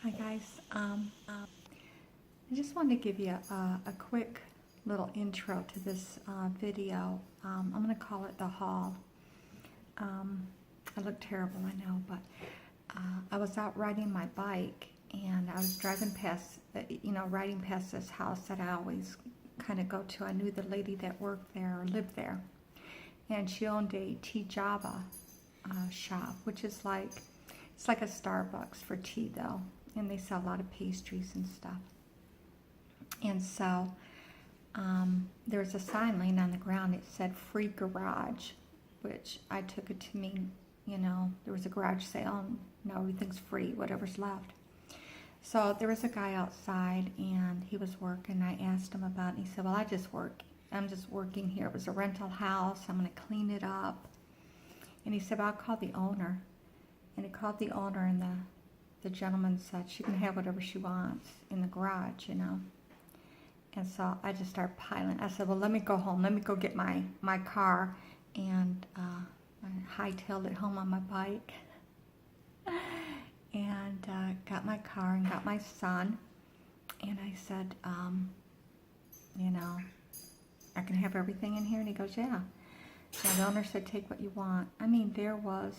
Hi guys, I just wanted to give you a quick little intro to this video. I'm going to call it the haul. I look terrible, I know, but I was out riding my bike and I was driving past, riding past this house that I always kind of go to. I knew the lady that worked there or lived there, and she owned a tea Java shop, which is it's like a Starbucks for tea though, and they sell a lot of pastries and stuff. And so there was a sign laying on the ground. It said free garage, which I took it to mean, there was a garage sale and now everything's free, whatever's left. So there was a guy outside and he was working. I asked him about it and he said, well, I'm just working here. It was a rental house. I'm going to clean it up. And he said, well, I'll call the owner. And he called the owner, and the gentleman said she can have whatever she wants in the garage, And so I just started piling. I said, well, let me go home. Let me go get my car. And I hightailed it home on my bike. And got my car and got my son. And I said, I can have everything in here? And he goes, yeah. And the owner said, take what you want. I mean, there was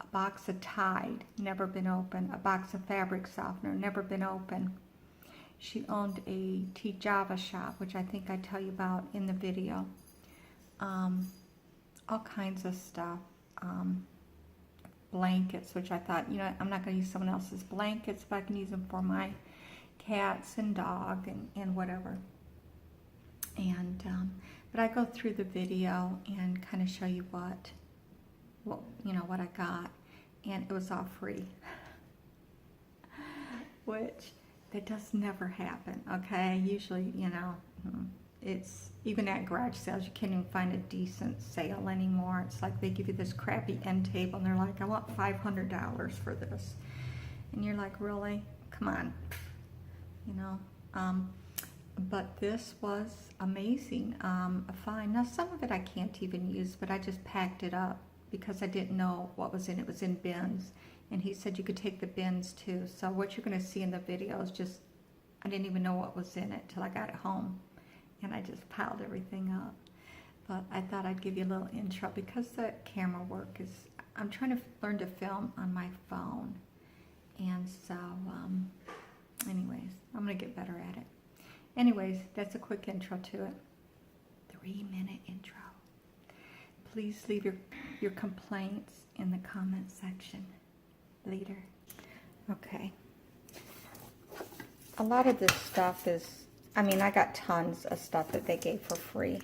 a box of Tide, never been open. A box of fabric softener, never been open. She owned a tea Java shop, which I think I tell you about in the video. All kinds of stuff. Blankets, which I thought, I'm not going to use someone else's blankets, but I can use them for my cats and dog and whatever. And but I go through the video and kind of show you what I got, and it was all free, which that does never happen. Okay, usually, it's even at garage sales, you can't even find a decent sale anymore. It's like they give you this crappy end table and they're like, I want $500 for this, and you're like, really? Come on, But this was amazing, fine. Now some of it I can't even use, but I just packed it up because I didn't know what was in it. It was in bins, and he said you could take the bins too. So what you're going to see in the video is just, I didn't even know what was in it till I got it home, and I just piled everything up. But I thought I'd give you a little intro because the camera work is, I'm trying to learn to film on my phone, and so anyways, I'm going to get better at it. Anyways, that's a quick intro to it. 3-minute intro. Please leave your complaints in the comment section later. Okay. A lot of this stuff is, I got tons of stuff that they gave for free.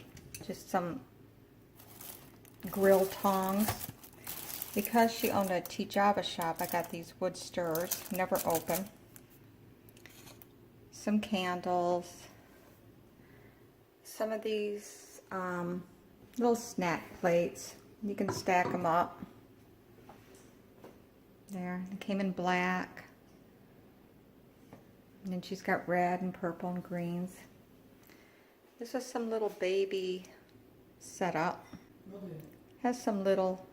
Just some grill tongs. Because she owned a tea Java shop, I got these wood stirrers, never open. Some candles, some of these little snack plates. You can stack them up. There, it came in black. And then she's got red and purple and greens. This is some little baby setup. Has some little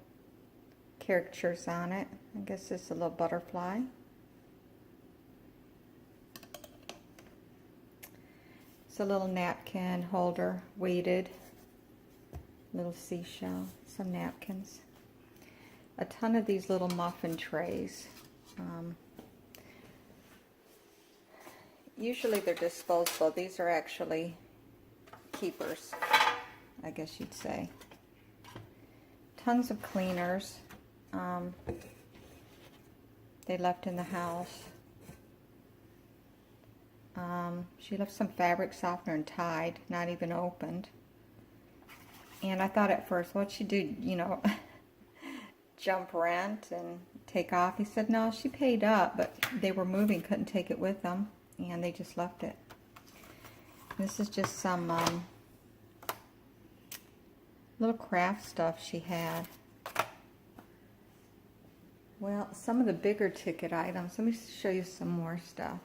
caricatures on it. I guess this is a little butterfly. A little napkin holder, weighted, little seashell, some napkins, a ton of these little muffin trays. Usually they're disposable. These are actually keepers, I guess you'd say. Tons of cleaners they left in the house. She left some fabric softener and Tide, not even opened. And I thought at first, what'd she do, jump rent and take off? He said, no, she paid up, but they were moving, couldn't take it with them, and they just left it. This is just some little craft stuff she had. Well, some of the bigger ticket items, let me show you some more stuff.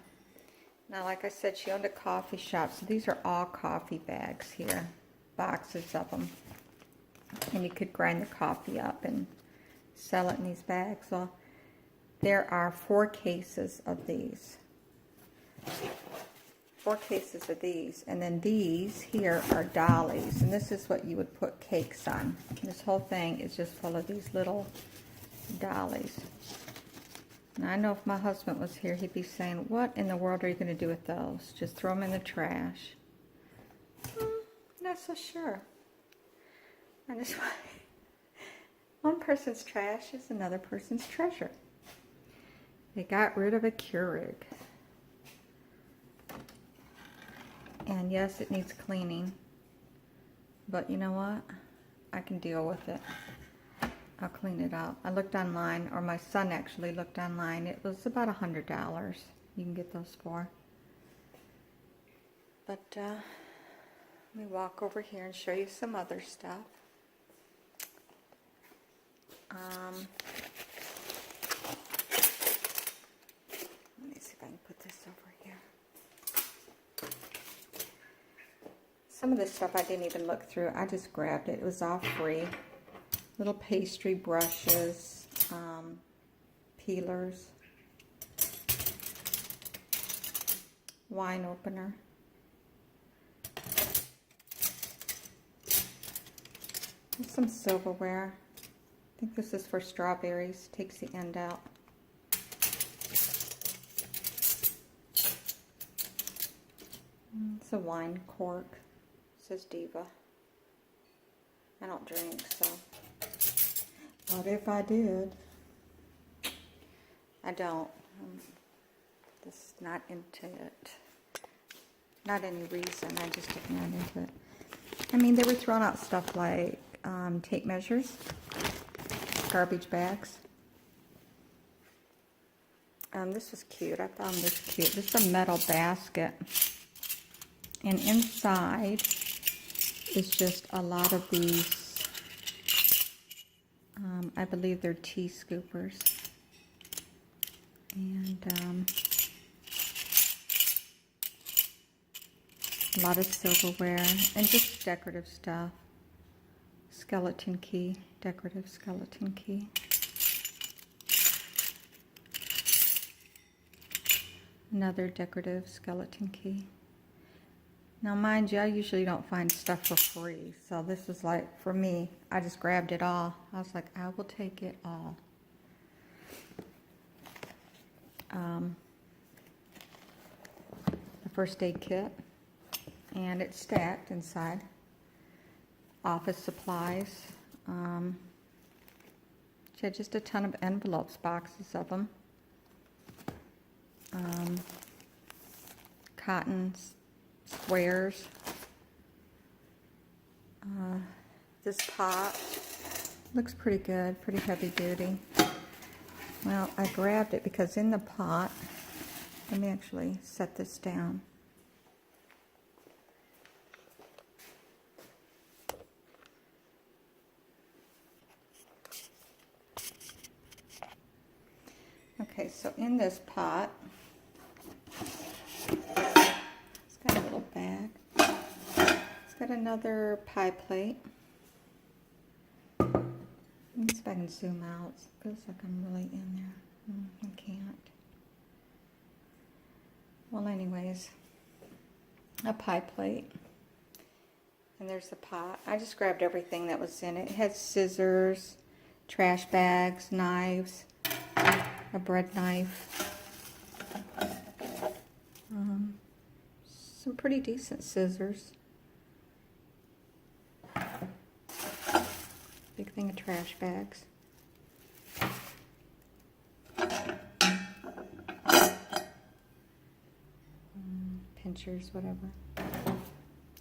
Now, like I said, she owned a coffee shop, so these are all coffee bags here, boxes of them. And you could grind the coffee up and sell it in these bags. Well, there are 4 cases of these. 4 cases of these, and then these here are dollies, and this is what you would put cakes on. This whole thing is just full of these little dollies. Now, I know if my husband was here, he'd be saying, what in the world are you going to do with those? Just throw them in the trash. Not so sure. And this way, one person's trash is another person's treasure. They got rid of a Keurig. And yes, it needs cleaning. But you know what? I can deal with it. I'll clean it out. I looked online, or my son actually looked online. It was about $100 you can get those for. But let me walk over here and show you some other stuff. Let me see if I can put this over here. Some of this stuff I didn't even look through. I just grabbed it. It was all free. Little pastry brushes, peelers, wine opener. There's some silverware. I think this is for strawberries. Takes the end out. It's a wine cork. It says Diva. I don't drink, so. But if I did, I don't. I'm just not into it. Not any reason. I just am not into it. I mean, they were throwing out stuff like tape measures, garbage bags. This was cute. I found this cute. This is a metal basket. And inside is just a lot of these, I believe they're tea scoopers. And a lot of silverware and just decorative stuff. Skeleton key, decorative skeleton key. Another decorative skeleton key. Now, mind you, I usually don't find stuff for free, so this is like, for me, I just grabbed it all. I was like, I will take it all. The first aid kit, and it's stacked inside. Office supplies. She had just a ton of envelopes, boxes of them. Cotton squares. This pot looks pretty good, pretty heavy duty. Well, I grabbed it because in the pot, let me actually set this down. Okay, so in this pot, it's got a little bag. It's got another pie plate. Let me see if I can zoom out. It feels like I'm really in there. I can't. Well, anyways, a pie plate. And there's the pot. I just grabbed everything that was in it. It had scissors, trash bags, knives, a bread knife. Some pretty decent scissors. Big thing of trash bags. Pinchers, whatever.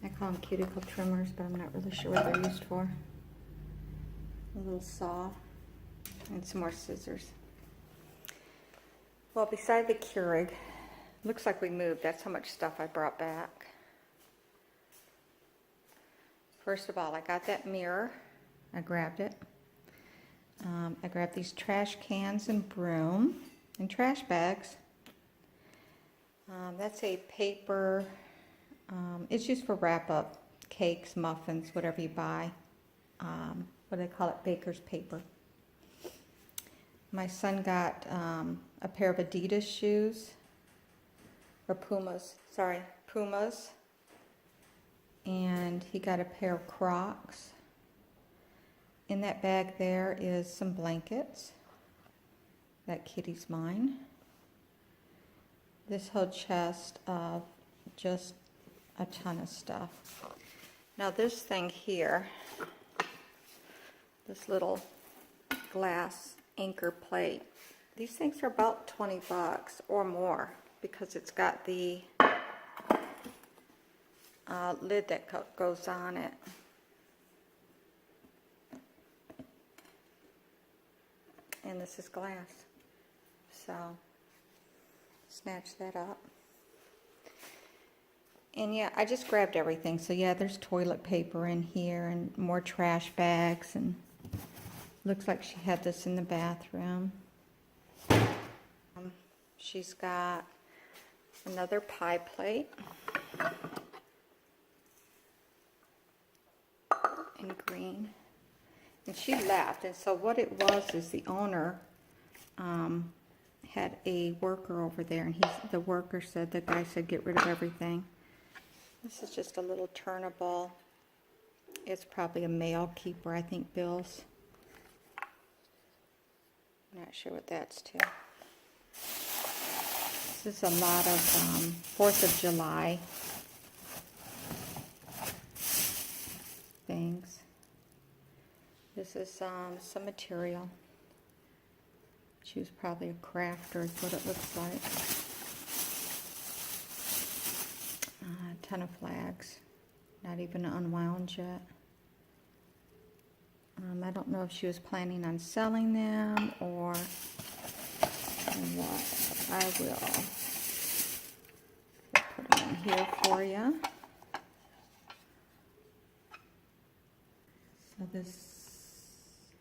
I call them cuticle trimmers, but I'm not really sure what they're used for. A little saw and some more scissors. Well, beside the Keurig, looks like we moved. That's how much stuff I brought back. First of all, I got that mirror. I grabbed it. I grabbed these trash cans and broom and trash bags. That's a paper. It's used for wrap-up cakes, muffins, whatever you buy. What do they call it? Baker's paper. My son got a pair of Adidas shoes, or Pumas, sorry, Pumas. And he got a pair of Crocs. In that bag there is some blankets. That kitty's mine. This whole chest of just a ton of stuff. Now this thing here, this little glass anchor plate, these things are about 20 bucks or more because it's got the lid that goes on it. And this is glass. So, snatch that up. And yeah, I just grabbed everything. So yeah, there's toilet paper in here and more trash bags, and looks like she had this in the bathroom. She's got another pie plate in green. And she left, and so what it was is the owner had a worker over there, and the worker said, the guy said, get rid of everything. This is just a little turnable. It's probably a mail keeper, I think, Bill's. Not sure what that's to. This is a lot of 4th of July things. This is some material. She was probably a crafter, is what it looks like. A ton of flags. Not even unwound yet. I don't know if she was planning on selling them or what. I will put them in here for you. So this,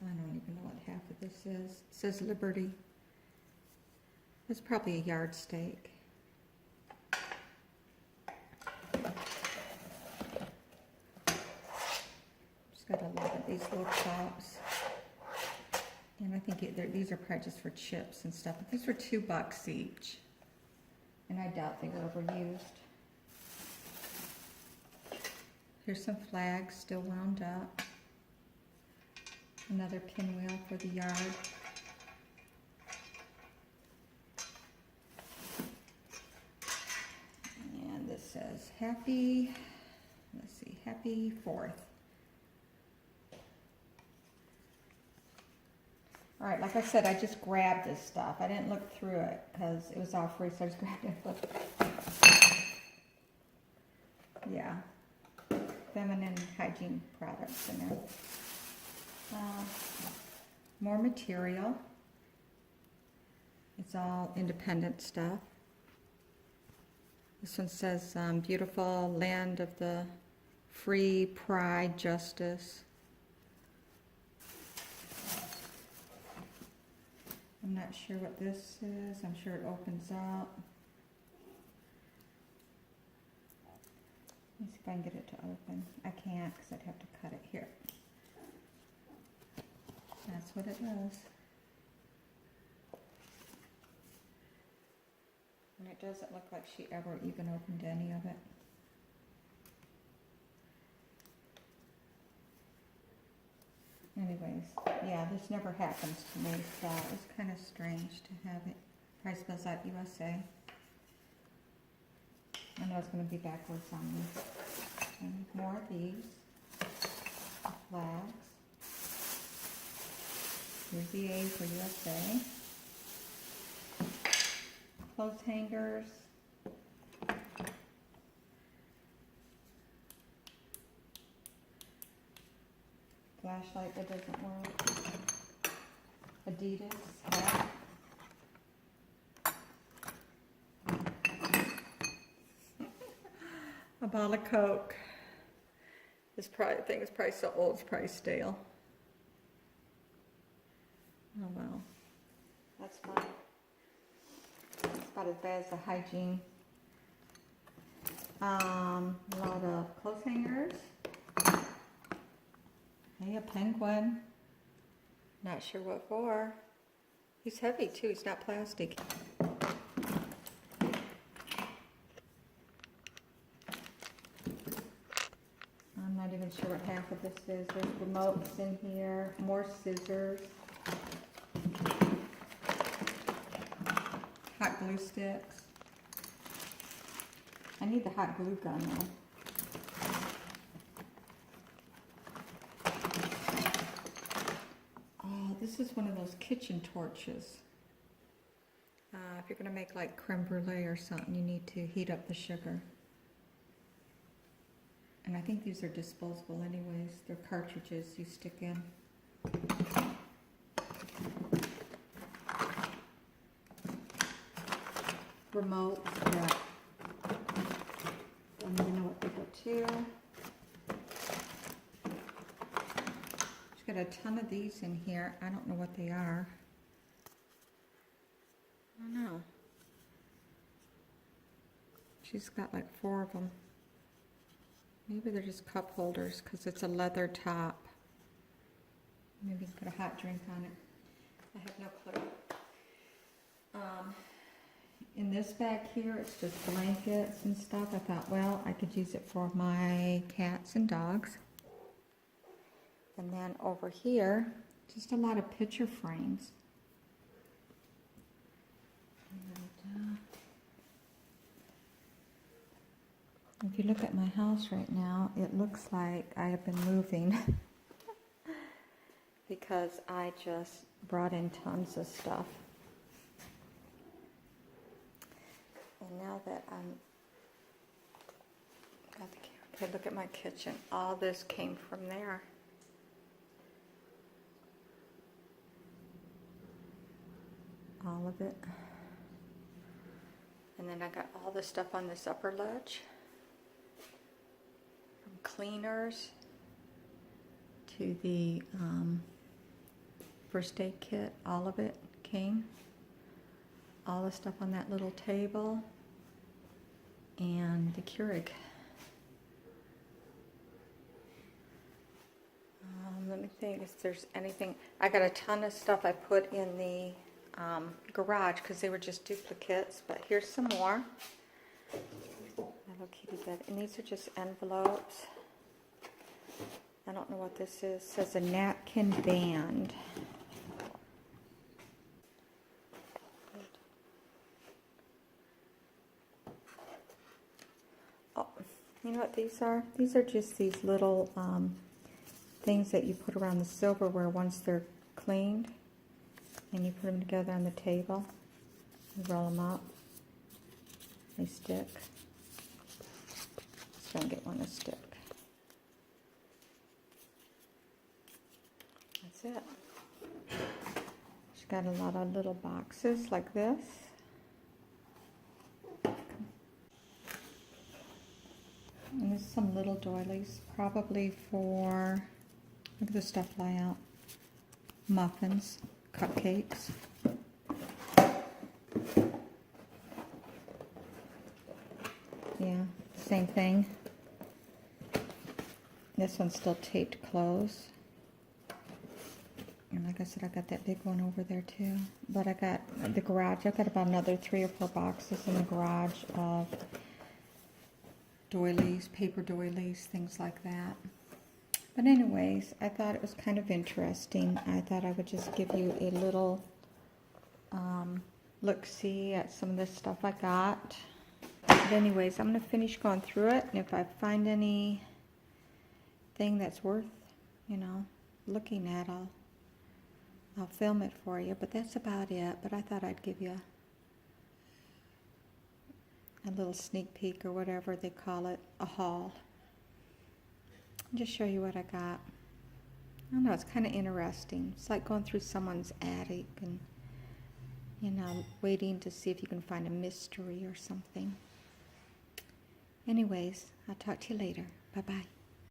I don't even know what half of this is. It says Liberty. It's probably a yardstake. Just got a lot of these little cups. And I think these are probably just for chips and stuff. But these were $2 each. And I doubt they were ever used. Here's some flags still wound up. Another pinwheel for the yard. And this says happy, let's see, happy 4th. All right, like I said, I just grabbed this stuff. I didn't look through it because it was all free, so I just grabbed it. Yeah, feminine hygiene products in there. More material. It's all independent stuff. This one says, beautiful land of the free, pride, justice. I'm not sure what this is. I'm sure it opens up. Let me see if I can get it to open. I can't because I'd have to cut it here. That's what it does. And it doesn't look like she ever even opened any of it. Anyways, yeah, this never happens to me, so it's kind of strange to have it. Price spells out USA. I know it's going to be backwards on me. And more of these. Flags. Here's the A for USA. Clothes hangers. Flashlight that doesn't work. Adidas hat. A bottle of Coke. This thing is probably so old, it's probably stale. Oh well, that's fine. It's about as bad as the hygiene. A lot of clothes hangers. Hey, a penguin. Not sure what for. He's heavy too, he's not plastic. I'm not even sure what half of this is. There's remotes in here, more scissors, hot glue sticks. I need the hot glue gun though. Oh, this is one of those kitchen torches. If you're gonna make like creme brulee or something, you need to heat up the sugar. And I think these are disposable anyways. They're cartridges you stick in. Remotes that I don't even know what they go to. She's got a ton of these in here. I don't know what they are. I don't know. She's got like 4 of them. Maybe they're just cup holders because it's a leather top. Maybe put a hot drink on it. I have no clue. In this bag here, it's just blankets and stuff. I thought, well, I could use it for my cats and dogs. And then over here, just a lot of picture frames. And, if you look at my house right now, it looks like I have been moving because I just brought in tons of stuff. And now that okay, look at my kitchen. All this came from there. All of it. And then I got all the stuff on this upper ledge. From cleaners to the first aid kit, all of it came. All the stuff on that little table. And the Keurig. Let me think if there's anything. I got a ton of stuff I put in the garage because they were just duplicates, but here's some more. Little kitty bed, and these are just envelopes. I don't know what this is. It says a napkin band. Oh, you know what these are? These are just these little things that you put around the silverware once they're cleaned. And you put them together on the table. You roll them up. They stick. Just don't get one to stick. That's it. She's got a lot of little boxes like this. And there's some little doilies, probably for, look at the stuff lie out. Muffins. Cupcakes. Yeah, same thing. This one's still taped closed. And like I said, I got that big one over there too. But I got the garage. I've got about another 3 or 4 boxes in the garage of doilies, paper doilies, things like that. But anyways, I thought it was kind of interesting. I thought I would just give you a little look-see at some of the stuff I got. But anyways, I'm going to finish going through it. And if I find anything that's worth, you know, looking at, I'll film it for you. But that's about it. But I thought I'd give you a little sneak peek or whatever they call it, a haul. Just show you what I got. I don't know, it's kind of interesting. It's like going through someone's attic and, you know, waiting to see if you can find a mystery or something. Anyways, I'll talk to you later. Bye-bye.